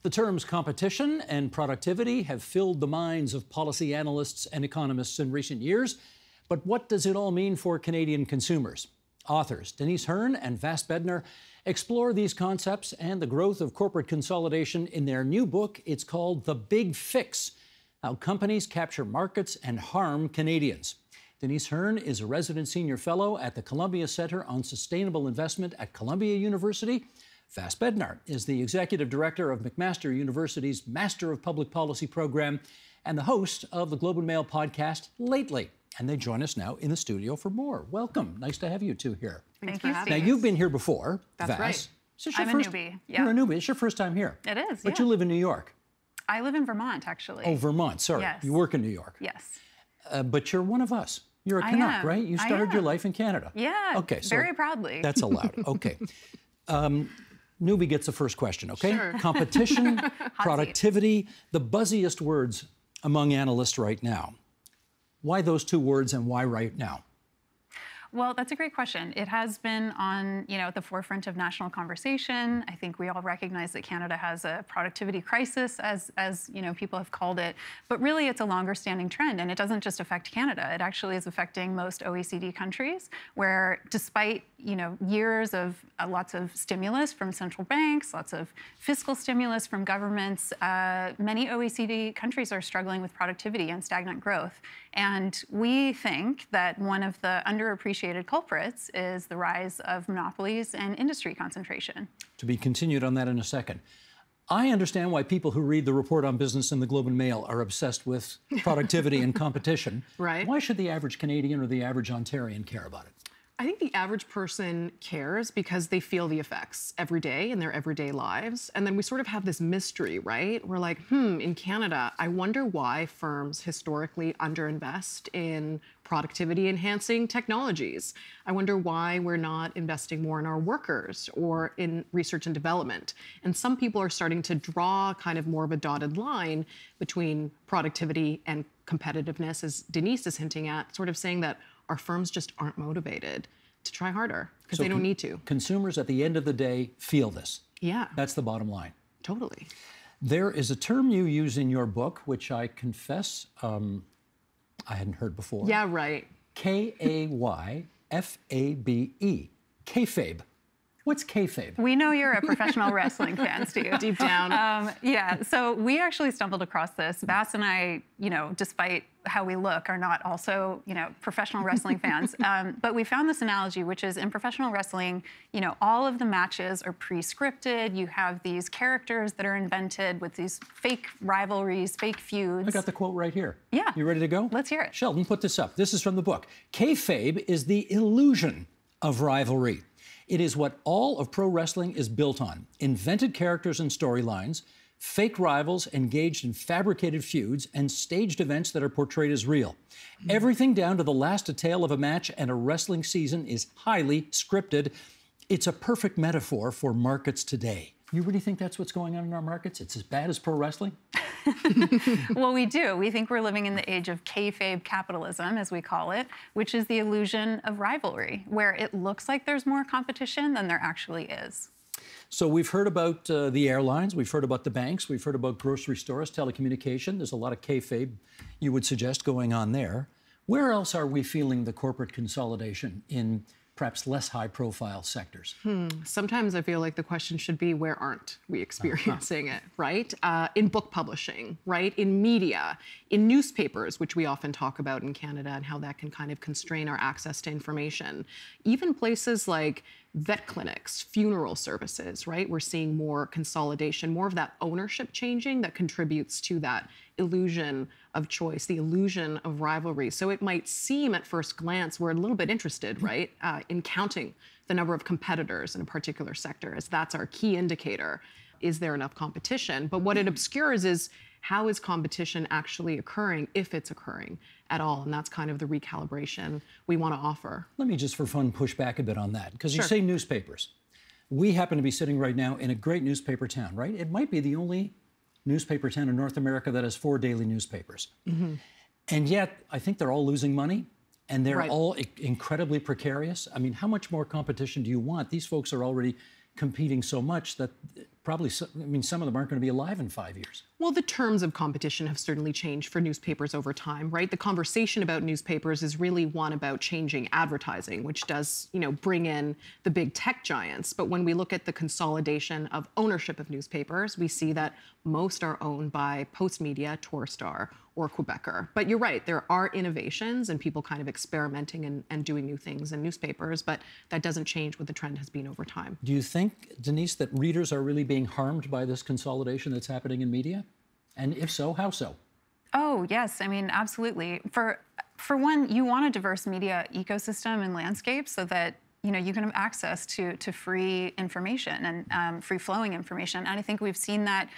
The terms competition and productivity have filled the minds of policy analysts and economists in recent years. But what does it all mean for Canadian consumers? Authors Denise Hearn and Vass Bednar explore these concepts and the growth of corporate consolidation in their new book. It's called The Big Fix: How Companies Capture Markets and Harm Canadians. Denise Hearn is a resident senior fellow at the Columbia Centre on Sustainable Investment at Columbia University. Vass Bednar is the executive director of McMaster University's Master of Public Policy program and the host of the Globe and Mail podcast Lately. And they join us now in the studio for more. Welcome. Nice to have you two here. Thank you, Steve. Now, you've been here before, That's Vass. right. I'm a newbie. Yeah. You're a newbie. It's your first time here. It is, But you live in New York. I live in Vermont, actually. Oh, Vermont. Sorry. Yes. You work in New York. Yes. But you're one of us. You're a I Canuck, am. right? You started your life in Canada. Yeah. Okay. So very proudly. That's allowed. Okay. Newbie gets the first question, okay? Sure. Competition, productivity, the buzziest words among analysts right now. Why those two words and why right now? Well, that's a great question. It has been on, at the forefront of national conversation. I think we all recognize that Canada has a productivity crisis, as people have called it. But really, it's a longer-standing trend, and it doesn't just affect Canada. It actually is affecting most OECD countries, where despite years of lots of stimulus from central banks, lots of fiscal stimulus from governments, many OECD countries are struggling with productivity and stagnant growth. And we think that one of the underappreciated culprits is the rise of monopolies and industry concentration. To be continued on that in a second. I understand why people who read the report on business in the Globe and Mail are obsessed with productivity and competition. Right. Why should the average Canadian or the average Ontarian care about it? I think the average person cares because they feel the effects every day in their everyday lives. And then we sort of have this mystery, right? We're like, in Canada, I wonder why firms historically underinvest in productivity-enhancing technologies. I wonder why we're not investing more in our workers or in research and development. And some people are starting to draw kind of more of a dotted line between productivity and competitiveness, as Denise is hinting at, sort of saying that our firms just aren't motivated to try harder because they don't need to. Consumers at the end of the day feel this. Yeah. That's the bottom line. Totally. There is a term you use in your book, which I confess I hadn't heard before. Yeah, right. K-A-Y-F-A-B-E. Kayfabe. What's kayfabe? We know you're a professional wrestling fan, Steve. Deep down. Yeah, so we actually stumbled across this. Vass and I, despite how we look, are not also, professional wrestling fans. But we found this analogy, which is in professional wrestling, all of the matches are pre-scripted. You have these characters that are invented with these fake rivalries, fake feuds. I got the quote right here. Yeah. You ready to go? Let's hear it. Sheldon, put this up. This is from the book. Kayfabe is the illusion of rivalry. It is what all of pro wrestling is built on: invented characters and storylines, fake rivals engaged in fabricated feuds, and staged events that are portrayed as real. Everything down to the last detail of a match and a wrestling season is highly scripted. It's a perfect metaphor for markets today. You really think that's what's going on in our markets? It's as bad as pro wrestling? Well, we do. We think we're living in the age of kayfabe capitalism, as we call it, which is the illusion of rivalry, where it looks like there's more competition than there actually is. So we've heard about the airlines, we've heard about the banks, we've heard about grocery stores, telecommunication. There's a lot of kayfabe, you would suggest, going on there. Where else are we feeling the corporate consolidation in perhaps less high-profile sectors? Sometimes I feel like the question should be, where aren't we experiencing it, right? In book publishing, right? In media, in newspapers, which we often talk about in Canada, and how that can kind of constrain our access to information. Even places like vet clinics, funeral services, right? We're seeing more consolidation, more of that ownership changing that contributes to that illusion of choice, the illusion of rivalry. So it might seem at first glance we're a little bit interested, right, in counting the number of competitors in a particular sector, as that's our key indicator. Is there enough competition? But what it obscures is, how is competition actually occurring, if it's occurring at all? And that's kind of the recalibration we want to offer. Let me just for fun push back a bit on that, because you Sure. say newspapers. We happen to be sitting right now in a great newspaper town, right? It might be the only newspaper town in North America that has 4 daily newspapers. And yet, I think they're all losing money, and they're all incredibly precarious. I mean, how much more competition do you want? These folks are already competing so much that probably, I mean, some of them aren't going to be alive in 5 years. Well, the terms of competition have certainly changed for newspapers over time, right? The conversation about newspapers is really one about changing advertising, which does, bring in the big tech giants. But when we look at the consolidation of ownership of newspapers, we see that most are owned by Postmedia, Torstar, or Quebecer. But you're right, there are innovations and people kind of experimenting and doing new things in newspapers, but that doesn't change what the trend has been over time. Do you think, Denise, that readers are really being harmed by this consolidation that's happening in media? And if so, how so? Oh, yes. I mean, absolutely. For one, you want a diverse media ecosystem and landscape so that you can have access to free information and free-flowing information. And I think we've seen that,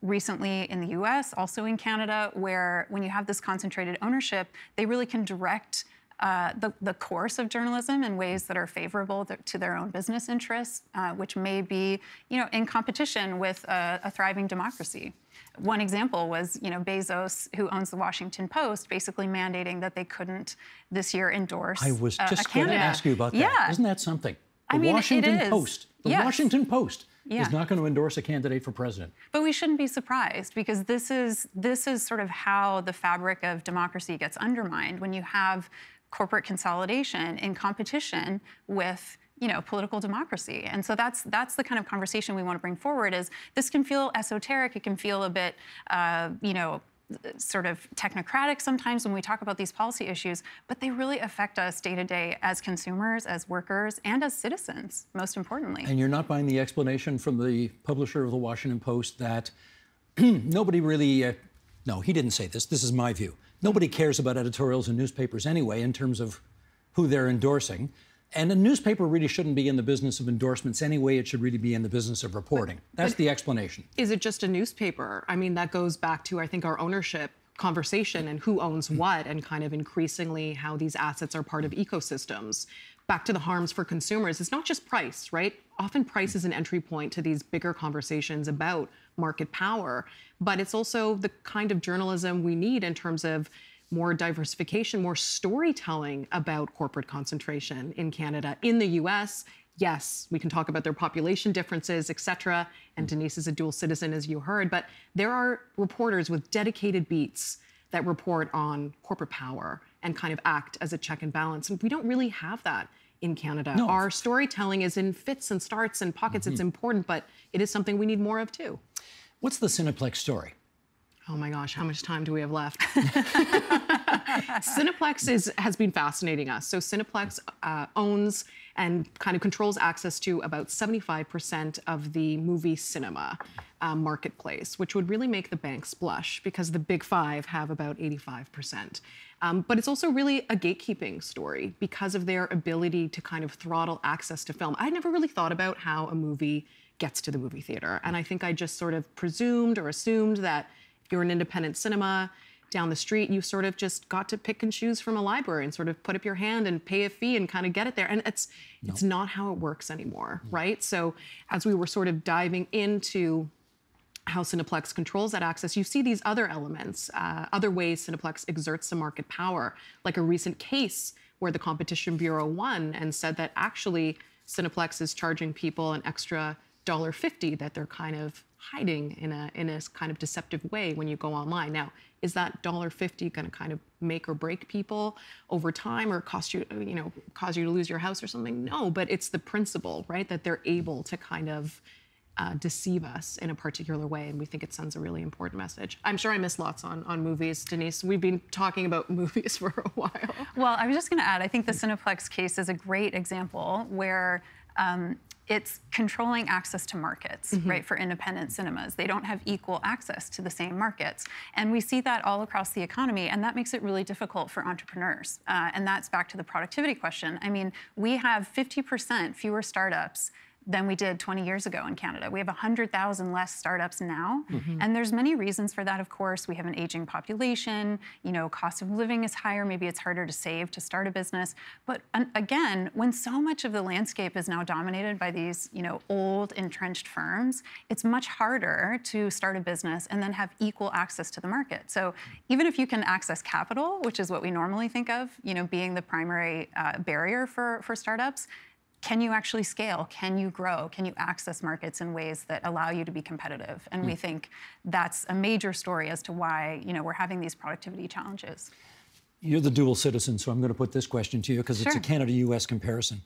recently in the US, also in Canada, where when you have this concentrated ownership, they really can direct the course of journalism in ways that are favorable to their own business interests, which may be, in competition with a thriving democracy. One example was, Bezos, who owns the Washington Post, basically mandating that they couldn't this year endorse I was just a going to candidate. ask you about that. Yeah. Isn't that something? I mean, Washington it is. Post. The Yes. Washington Post Yeah. is not going to endorse a candidate for president. But we shouldn't be surprised, because this is sort of how the fabric of democracy gets undermined when you have corporate consolidation in competition with political democracy. And so that's the kind of conversation we want to bring forward. Is this can feel esoteric, it can feel a bit sort of technocratic sometimes when we talk about these policy issues, but they really affect us day to day as consumers, as workers, and as citizens, most importantly. And you're not buying the explanation from the publisher of the Washington Post that nobody really, no, he didn't say this, this is my view. Nobody cares about editorials in newspapers anyway in terms of who they're endorsing. And a newspaper really shouldn't be in the business of endorsements anyway. It should really be in the business of reporting. That's the explanation. Is it just a newspaper? I mean, that goes back to, I think, our ownership conversation and who owns what, and kind of increasingly how these assets are part of ecosystems. Back to the harms for consumers. It's not just price, right? Often price is an entry point to these bigger conversations about market power, but it's also the kind of journalism we need in terms of more diversification, more storytelling about corporate concentration in Canada. In the US, yes, we can talk about their population differences, et cetera, and Denise is a dual citizen, as you heard, but there are reporters with dedicated beats that report on corporate power and kind of act as a check and balance. And we don't really have that in Canada. No. Our storytelling is in fits and starts and pockets. It's important, but it is something we need more of too. What's the Cineplex story? Oh my gosh, how much time do we have left? Cineplex has been fascinating us. So Cineplex owns and kind of controls access to about 75% of the movie cinema marketplace, which would really make the banks blush because the big five have about 85%. But it's also really a gatekeeping story because of their ability to kind of throttle access to film. I never really thought about how a movie gets to the movie theater. And I think I just sort of presumed or assumed that if you're an independent cinema down the street, you sort of just got to pick and choose from a library and sort of put up your hand and pay a fee and kind of get it there. And it's not how it works anymore, right? So as we were sort of diving into how Cineplex controls that access, you see these other elements, other ways Cineplex exerts some market power, like a recent case where the Competition Bureau won and said that actually Cineplex is charging people an extra $1.50 that they're kind of hiding in a kind of deceptive way when you go online. Now, is that $1.50 going to kind of make or break people over time or cause you to lose your house or something? No, but it's the principle, right, that they're able to kind of deceive us in a particular way, and we think it sends a really important message. I'm sure I missed lots on movies, Denise. We've been talking about movies for a while. Well, I was just going to add, I think the Cineplex case is a great example where it's controlling access to markets, right, for independent cinemas. They don't have equal access to the same markets. And we see that all across the economy, and that makes it really difficult for entrepreneurs. And that's back to the productivity question. I mean, we have 50% fewer startups than we did 20 years ago in Canada. We have 100,000 less startups now. And there's many reasons for that, of course. We have an aging population, cost of living is higher, maybe it's harder to save to start a business. But again, when so much of the landscape is now dominated by these, old entrenched firms, it's much harder to start a business and then have equal access to the market. So even if you can access capital, which is what we normally think of, being the primary barrier for startups, can you actually scale? Can you grow? Can you access markets in ways that allow you to be competitive? And we think that's a major story as to why, we're having these productivity challenges. You're the dual citizen, so I'm going to put this question to you because it's a Canada-U.S. comparison.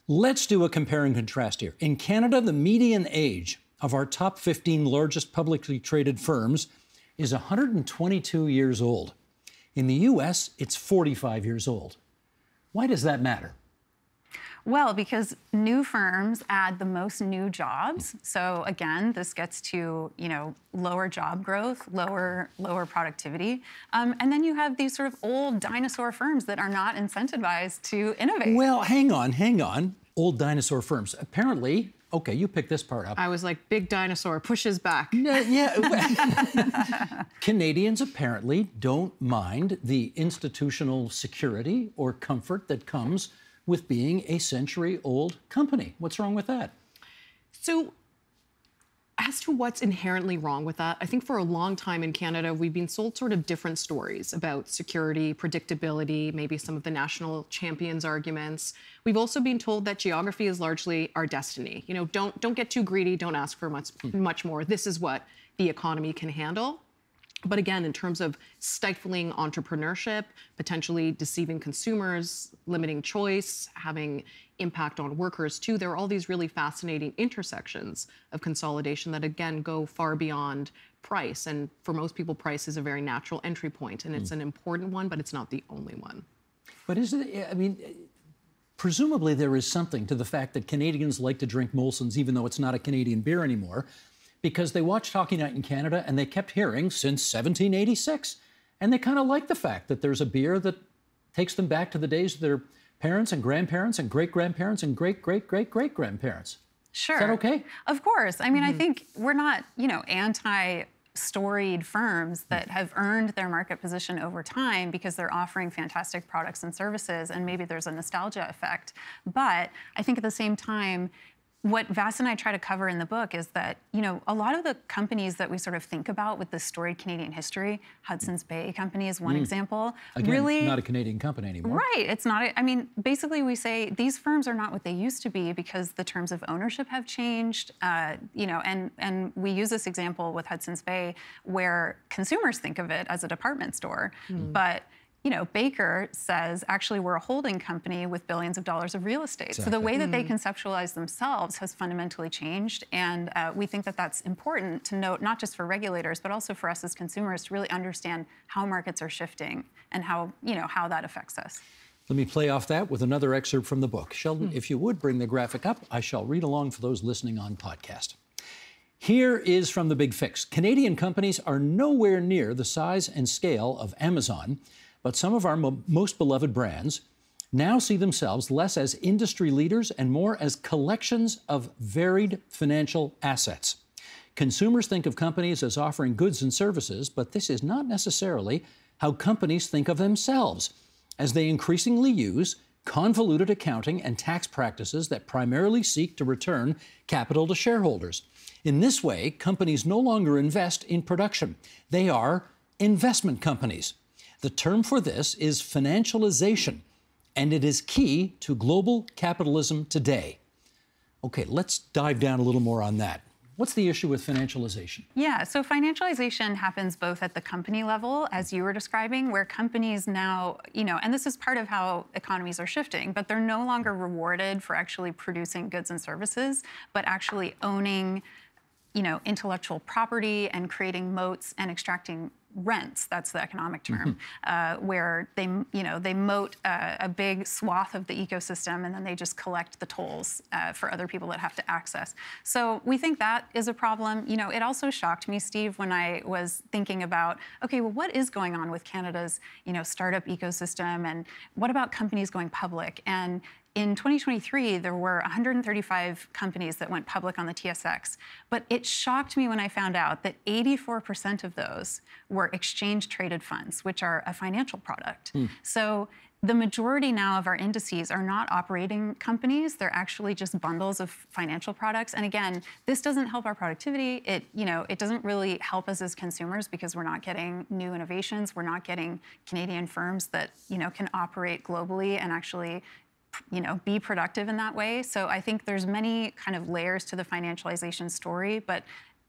Let's do a compare and contrast here. In Canada, the median age of our top 15 largest publicly traded firms is 122 years old. In the U.S., it's 45 years old. Why does that matter? Well, because new firms add the most new jobs. So again, this gets to, lower job growth, lower productivity. And then you have these sort of old dinosaur firms that are not incentivized to innovate. Well, hang on. Old dinosaur firms. Apparently, okay, you pick this part up. I was like, big dinosaur pushes back. Yeah. Canadians apparently don't mind the institutional security or comfort that comes with being a century-old company. What's wrong with that? So, as to what's inherently wrong with that, I think for a long time in Canada, we've been sold sort of different stories about security, predictability, maybe some of the national champions arguments. We've also been told that geography is largely our destiny. Don't get too greedy, don't ask for much more. This is what the economy can handle. But again, in terms of stifling entrepreneurship, potentially deceiving consumers, limiting choice, having impact on workers too, there are all these really fascinating intersections of consolidation that, again, go far beyond price. And for most people, price is a very natural entry point, and it's an important one, but it's not the only one. But presumably there is something to the fact that Canadians like to drink Molson's, even though it's not a Canadian beer anymore, because they watched Hockey Night in Canada and they kept hearing since 1786. And they kind of like the fact that there's a beer that takes them back to the days of their parents and grandparents and great-grandparents and great-great-great-great-grandparents. Sure. Is that okay? Of course. I mean, I think we're not, anti-storied firms that have earned their market position over time because they're offering fantastic products and services, and maybe there's a nostalgia effect. But I think at the same time, what Vass and I try to cover in the book is that, a lot of the companies that we sort of think about with this storied Canadian history, Hudson's Bay Company is one example. Again, really not a Canadian company anymore. Right. It's not. Basically we say these firms are not what they used to be because the terms of ownership have changed, and we use this example with Hudson's Bay where consumers think of it as a department store, but Baker says, actually, we're a holding company with billions of dollars of real estate. Exactly. So the way that they conceptualize themselves has fundamentally changed. And we think that that's important to note, not just for regulators, but also for us as consumers to really understand how markets are shifting and how that affects us. Let me play off that with another excerpt from the book. Sheldon, if you would bring the graphic up, I shall read along for those listening on podcast. Here is from The Big Fix. Canadian companies are nowhere near the size and scale of Amazon, but some of our most beloved brands now see themselves less as industry leaders and more as collections of varied financial assets. Consumers think of companies as offering goods and services, but this is not necessarily how companies think of themselves, as they increasingly use convoluted accounting and tax practices that primarily seek to return capital to shareholders. In this way, companies no longer invest in production. They are investment companies. The term for this is financialization, and it is key to global capitalism today. Okay, let's dive down a little more on that. What's the issue with financialization? Yeah, so financialization happens both at the company level, as you were describing, where companies now, and this is part of how economies are shifting, but they're no longer rewarded for actually producing goods and services, but actually owning, intellectual property and creating moats and extracting rents. That's the economic term, where they moat a big swath of the ecosystem, and then they just collect the tolls for other people that have to access. So we think that is a problem. It also shocked me, Steve, when I was thinking about, okay, well, what is going on with Canada's, startup ecosystem, and what about companies going public? And in 2023, there were 135 companies that went public on the TSX, but it shocked me when I found out that 84% of those were exchange-traded funds, which are a financial product. So the majority now of our indices are not operating companies. They're actually just bundles of financial products. And again, this doesn't help our productivity. It doesn't really help us as consumers because we're not getting new innovations. We're not getting Canadian firms that, can operate globally and actually be productive in that way. So I think there's many kind of layers to the financialization story, but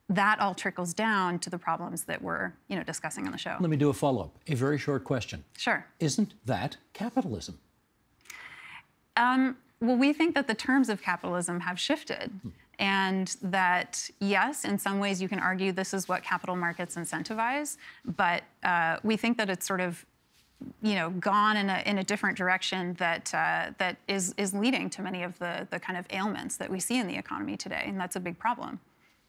that all trickles down to the problems that we're discussing on the show. Let me do a follow-up. A very short question. Sure. Isn't that capitalism? Well, we think that the terms of capitalism have shifted. And that, yes, in some ways you can argue this is what capital markets incentivize, but we think that it's sort of gone in a different direction that is leading to many of the kind of ailments that we see in the economy today, and that's a big problem.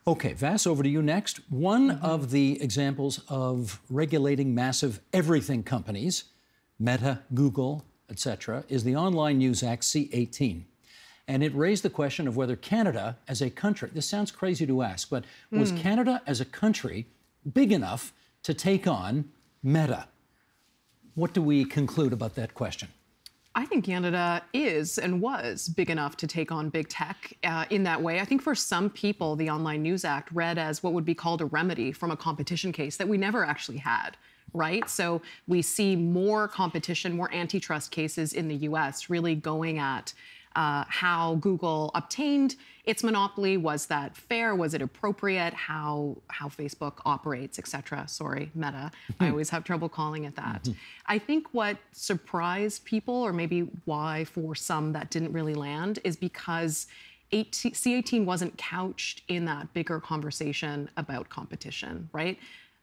Okay, Vass, over to you next. One of the examples of regulating massive everything companies, Meta, Google, etc., is the Online News Act C-18. And it raised the question of whether Canada as a country, this sounds crazy to ask, but was Canada as a country big enough to take on Meta? What do we conclude about that question? I think Canada is and was big enough to take on big tech in that way. I think for some people, the Online News Act read as what would be called a remedy from a competition case that we never actually had, right? So we see more competition, more antitrust cases in the US really going at how Google obtained its monopoly. Was that fair? Was it appropriate? How Facebook operates, et cetera. Sorry, Meta. I always have trouble calling it that. I think what surprised people, or maybe why for some that didn't really land, is because C-18 wasn't couched in that bigger conversation about competition, right?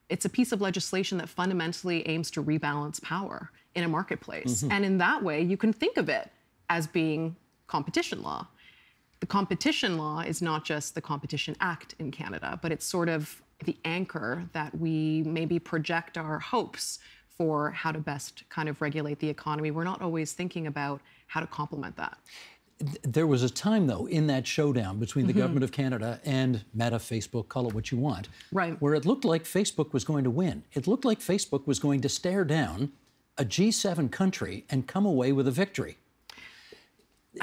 It's a piece of legislation that fundamentally aims to rebalance power in a marketplace. And in that way, you can think of it as being competition law. The competition law is not just the Competition Act in Canada, but it's sort of the anchor that we maybe project our hopes for how to best kind of regulate the economy. We're not always thinking about how to complement that. There was a time, though, in that showdown between the government of Canada and Meta, Facebook, call it what you want, where it looked like Facebook was going to win. It looked like Facebook was going to stare down a G7 country and come away with a victory.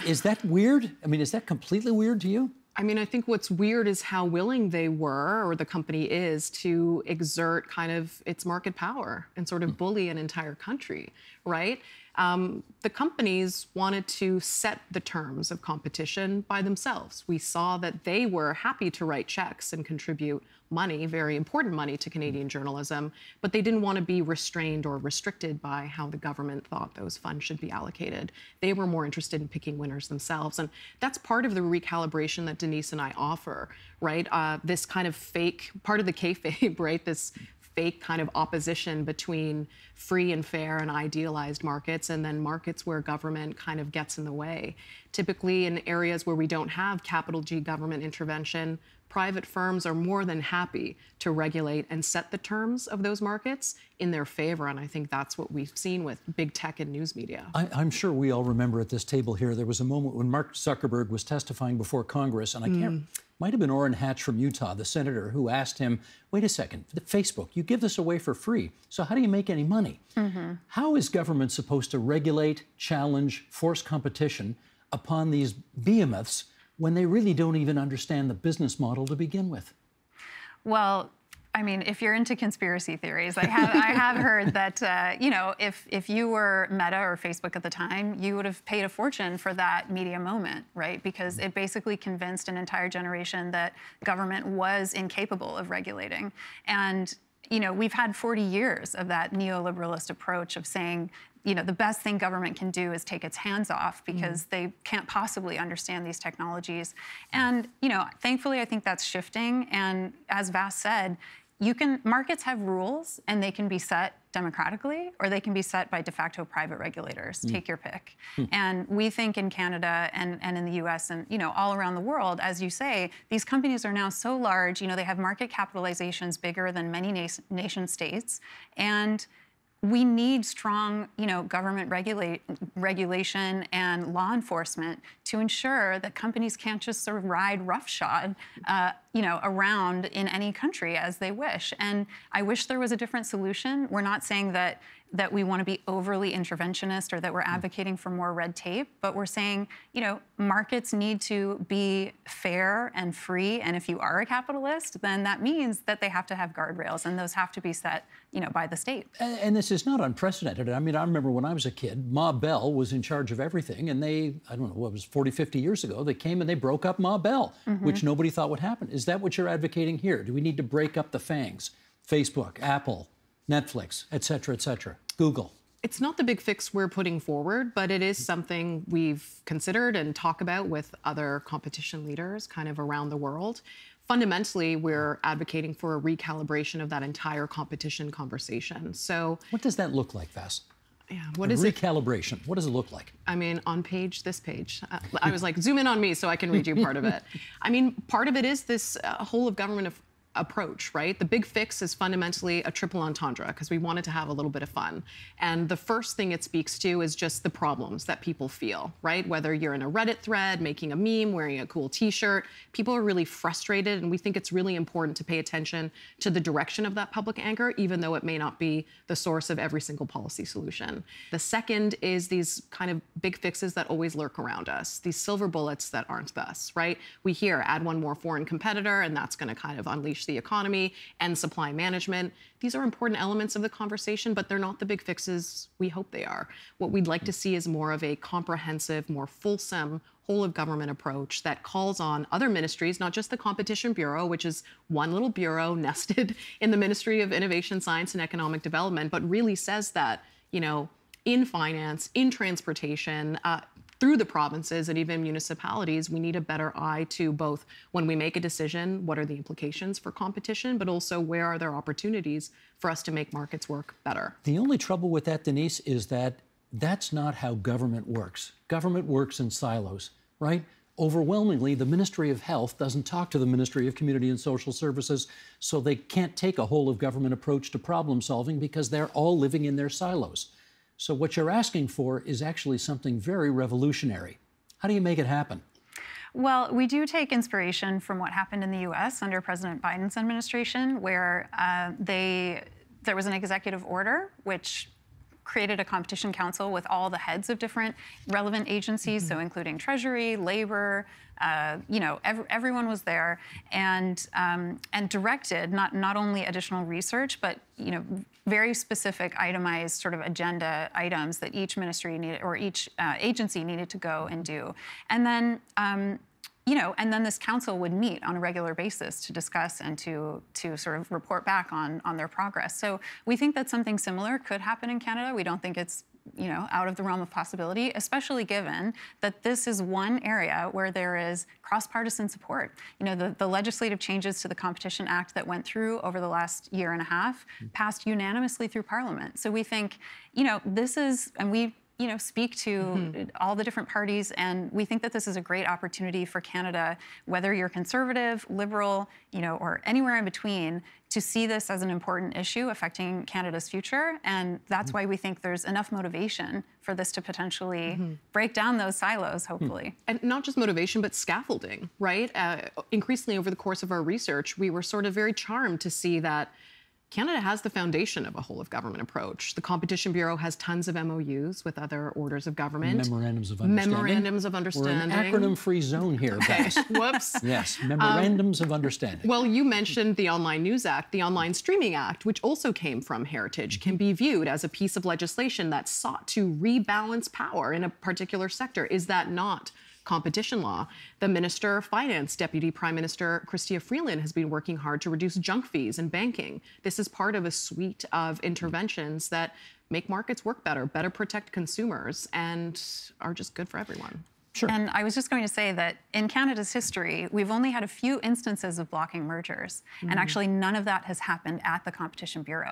Is that weird? I mean, is that completely weird to you? I mean, I think what's weird is how willing they were, or the company is, to exert kind of its market power and sort of bully an entire country, right? The companies wanted to set the terms of competition by themselves. We saw that they were happy to write checks and contribute money, very important money, to Canadian journalism, but they didn't want to be restrained or restricted by how the government thought those funds should be allocated. They were more interested in picking winners themselves. And that's part of the recalibration that Denise and I offer, right? This kind of fake, part of the kayfabe, right? This fake kind of opposition between free and fair and idealized markets, and then markets where government kind of gets in the way. Typically in areas where we don't have capital G government intervention, private firms are more than happy to regulate and set the terms of those markets in their favor. And I think that's what we've seen with big tech and news media. I'm sure we all remember at this table here, there was a moment when Mark Zuckerberg was testifying before Congress, and I can't, might have been Orrin Hatch from Utah, the senator, who asked him, wait a second, Facebook, you give this away for free, so how do you make any money? How is government supposed to regulate, challenge, force competition upon these behemoths when they really don't even understand the business model to begin with? Well, I mean, if you're into conspiracy theories, I have heard that, if you were Meta or Facebook at the time, you would have paid a fortune for that media moment, right? Because it basically convinced an entire generation that government was incapable of regulating. And, we've had 40 years of that neoliberalist approach of saying, the best thing government can do is take its hands off because they can't possibly understand these technologies. And, thankfully, I think that's shifting. And as Vass said, markets have rules, and they can be set democratically, or they can be set by de facto private regulators. Take your pick. And we think in Canada and in the US and, all around the world, as you say, these companies are now so large, they have market capitalizations bigger than many nation states. And we need strong, government regulation and law enforcement to ensure that companies can't just sort of ride roughshod, around in any country as they wish. And I wish there was a different solution. We're not saying that we want to be overly interventionist or that we're advocating for more red tape, but we're saying, markets need to be fair and free. And if you are a capitalist, then that means that they have to have guardrails, and those have to be set, by the state. And this is not unprecedented. I mean, I remember when I was a kid, Ma Bell was in charge of everything, and I don't know, what was 40, 50 years ago, they came and they broke up Ma Bell, which nobody thought would happen. Is that what you're advocating here? Do we need to break up the FANGs? Facebook, Apple, Netflix, et cetera, Google. It's not the big fix we're putting forward, but it is something we've considered and talk about with other competition leaders kind of around the world. Fundamentally, we're advocating for a recalibration of that entire competition conversation. So what does that look like, Vass? Yeah, what is recalibration? What does it look like? I mean, on this page. I was like, zoom in on me so I can read you part of it. I mean, part of it is this whole of government approach, right? The big fix is fundamentally a triple entendre because we wanted to have a little bit of fun. And the first thing it speaks to is just the problems that people feel, right? Whether you're in a Reddit thread, making a meme, wearing a cool t-shirt, people are really frustrated, and we think it's really important to pay attention to the direction of that public anger, even though it may not be the source of every single policy solution. The second is these kind of big fixes that always lurk around us, these silver bullets that aren't thus, right? We hear add one more foreign competitor, and that's going to kind of unleash the economy and supply management. These are important elements of the conversation, but they're not the big fixes we hope they are. What we'd like to see is more of a comprehensive, more fulsome, whole of government approach that calls on other ministries, not just the Competition Bureau, which is one little bureau nested in the Ministry of Innovation, Science and Economic Development, but really says that, in finance, in transportation, through the provinces and even municipalities, we need a better eye to both when we make a decision, what are the implications for competition, but also where are there opportunities for us to make markets work better. The only trouble with that, Denise, is that that's not how government works. Government works in silos, right? Overwhelmingly, the Ministry of Health doesn't talk to the Ministry of Community and Social Services, so they can't take a whole of government approach to problem solving because they're all living in their silos. So what you're asking for is actually something very revolutionary. How do you make it happen? Well, we do take inspiration from what happened in the U.S. under President Biden's administration, where there was an executive order which created a competition council with all the heads of different relevant agencies, so including Treasury, Labor, everyone was there, and directed not only additional research, but very specific itemized sort of agenda items that each ministry needed or each agency needed to go and do, and then. And then this council would meet on a regular basis to discuss and to sort of report back on their progress. So we think that something similar could happen in Canada. We don't think it's out of the realm of possibility, especially given that this is one area where there is cross-partisan support. The legislative changes to the Competition Act that went through over the last year and a half passed unanimously through Parliament. So we think, this is, and we speak to all the different parties, and we think that this is a great opportunity for Canada, whether you're conservative, liberal, or anywhere in between, to see this as an important issue affecting Canada's future. And that's why we think there's enough motivation for this to potentially break down those silos, hopefully. And not just motivation, but scaffolding, right? Increasingly over the course of our research, we were sort of very charmed to see that Canada has the foundation of a whole of government approach. The Competition Bureau has tons of MOUs with other orders of government. Memorandums of understanding. Memorandums of understanding. We're an acronym-free zone here, Okay, whoops. Yes, memorandums of understanding. Well, you mentioned the Online News Act. The Online Streaming Act, which also came from Heritage, can be viewed as a piece of legislation that sought to rebalance power in a particular sector. Is that not competition law? The Minister of Finance, Deputy Prime Minister Chrystia Freeland, has been working hard to reduce junk fees in banking. This is part of a suite of interventions that make markets work better protect consumers, and are just good for everyone. Sure. And I was just going to say that in Canada's history, we've only had a few instances of blocking mergers, and actually none of that has happened at the Competition Bureau.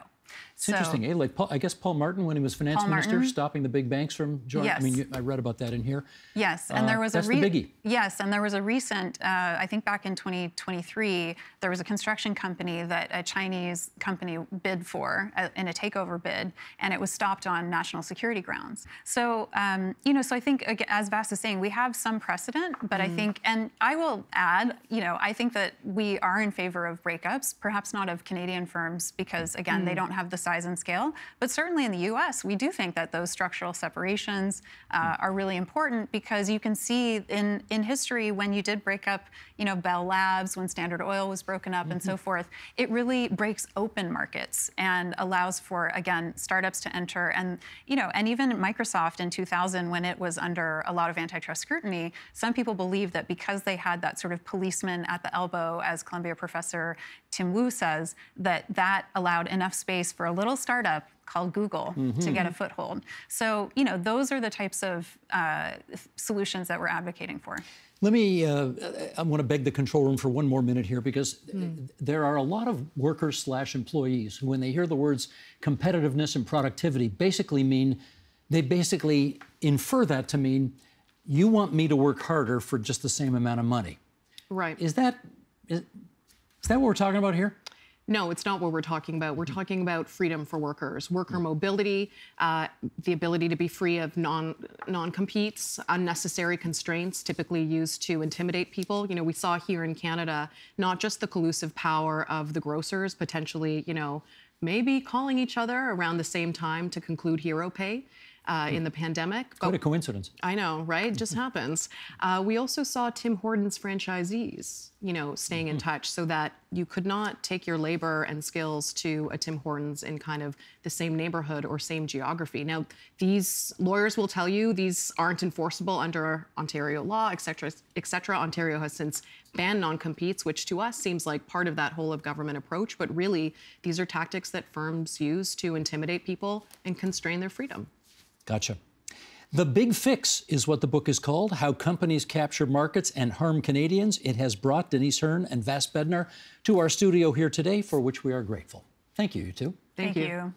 It's interesting, eh? Like I guess Paul Martin, when he was finance minister, stopping the big banks from joining. Yes. I mean, I read about that in here. Yes, and there was that's the biggie. Yes, and there was a recent, I think back in 2023, there was a construction company that a Chinese company bid for in a takeover bid, and it was stopped on national security grounds. So, you know, so I think, as Vass is saying, we have some precedent, but I think, and I will add, you know, I think that we are in favor of breakups, perhaps not of Canadian firms, because again, they don't have the size and scale, but certainly in the US, we do think that those structural separations are really important, because you can see in history when you did break up, you know, Bell Labs, when Standard Oil was broken up and so forth, it really breaks open markets and allows for, again, startups to enter. And, you know, and even Microsoft in 2000, when it was under a lot of antitrust scrutiny, some people believe that because they had that sort of policeman at the elbow, as Columbia professor Tim Wu says, that allowed enough space for a little startup called Google to get a foothold. So, you know, those are the types of solutions that we're advocating for. Let me, I want to beg the control room for one more minute here, because there are a lot of workers/employees who, when they hear the words competitiveness and productivity, they basically infer that to mean, you want me to work harder for just the same amount of money. Right. Is that what we're talking about here? No, it's not what we're talking about. We're talking about freedom for workers, worker mobility, the ability to be free of non-competes, unnecessary constraints typically used to intimidate people. You know, we saw here in Canada, not just the collusive power of the grocers potentially, you know, maybe calling each other around the same time to conclude hero pay in the pandemic. Quite a coincidence. I know, right? It just happens. We also saw Tim Hortons franchisees, you know, staying in touch, so that you could not take your labor and skills to a Tim Hortons in kind of the same neighborhood or same geography. Now, these lawyers will tell you these aren't enforceable under Ontario law, et cetera, et cetera. Ontario has since banned non-competes, which to us seems like part of that whole of government approach. But really, these are tactics that firms use to intimidate people and constrain their freedom. Gotcha. The Big Fix is what the book is called, How Companies Capture Markets and Harm Canadians. It has brought Denise Hearn and Vass Bednar to our studio here today, for which we are grateful. Thank you, you two. Thank you.